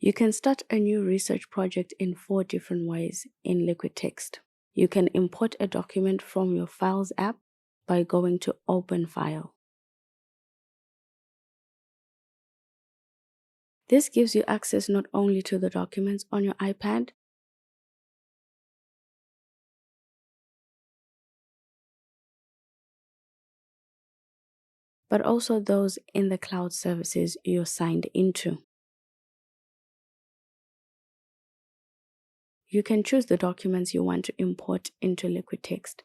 You can start a new research project in 4 different ways in LiquidText. You can import a document from your Files app by going to Open File. This gives you access not only to the documents on your iPad, but also those in the cloud services you're signed into. You can choose the documents you want to import into LiquidText.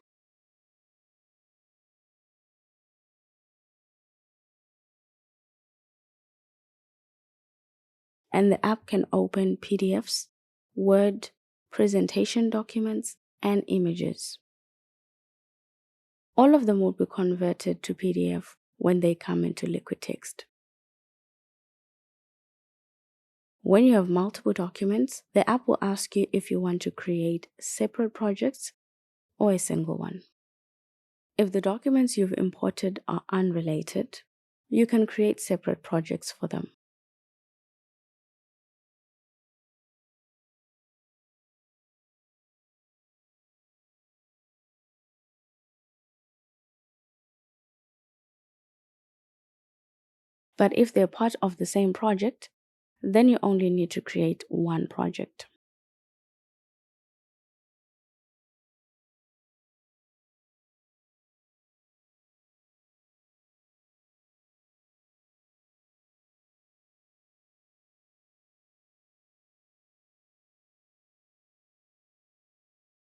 And the app can open PDFs, Word, presentation documents, and images. All of them will be converted to PDF when they come into LiquidText. When you have multiple documents, the app will ask you if you want to create separate projects or a single one. If the documents you've imported are unrelated, you can create separate projects for them. But if they're part of the same project, then you only need to create one project.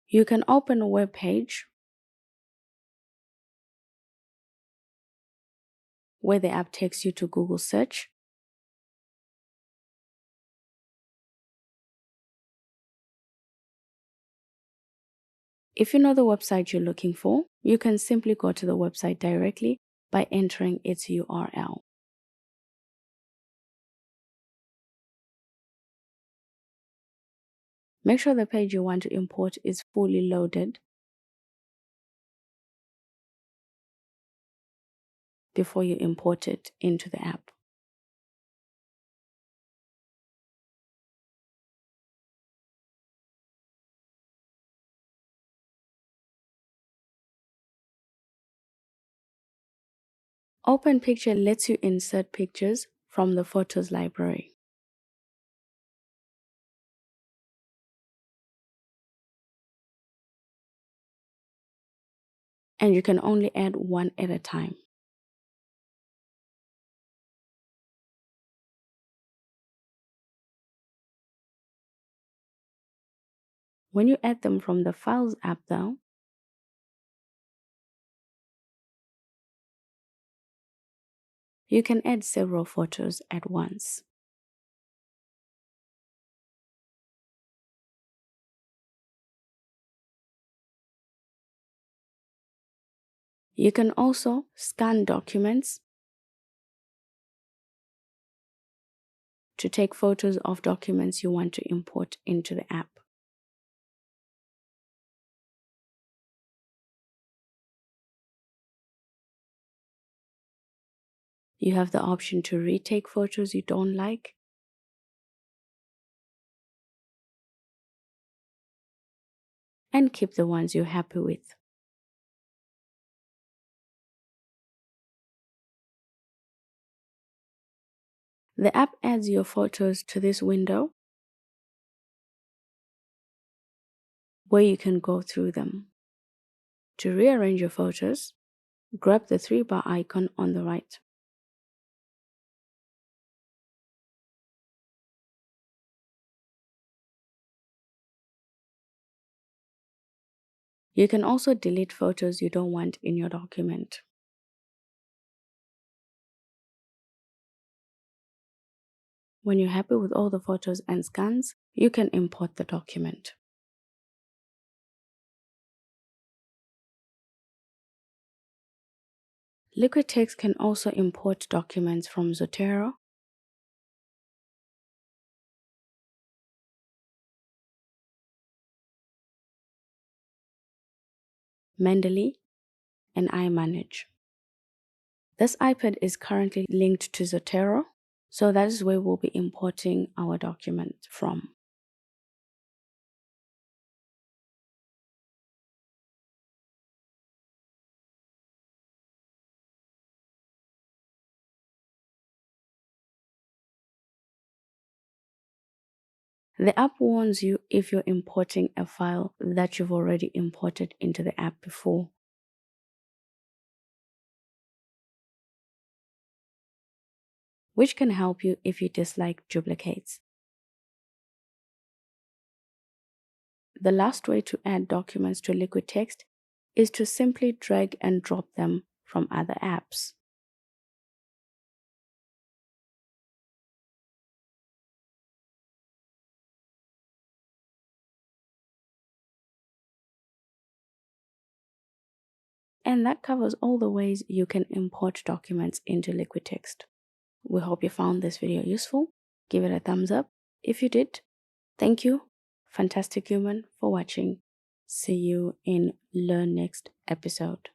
You can open a web page where the app takes you to Google search. If you know the website you're looking for, you can simply go to the website directly by entering its URL. Make sure the page you want to import is fully loaded before you import it into the app. Open Picture lets you insert pictures from the Photos library. And you can only add one at a time. When you add them from the Files app though, you can add several photos at once. You can also scan documents to take photos of documents you want to import into the app. You have the option to retake photos you don't like, and keep the ones you're happy with. The app adds your photos to this window where you can go through them. To rearrange your photos, grab the 3-bar icon on the right. You can also delete photos you don't want in your document. When you're happy with all the photos and scans, you can import the document. LiquidText can also import documents from Zotero, Mendeley, and iManage. This iPad is currently linked to Zotero, So that is where we'll be importing our document from. The app warns you if you're importing a file that you've already imported into the app before. Which can help you if you dislike duplicates. The last way to add documents to LiquidText is to simply drag and drop them from other apps. And that covers all the ways you can import documents into LiquidText. We hope you found this video useful. Give it a thumbs up. If you did, thank you, fantastic human, for watching. See you in the next episode.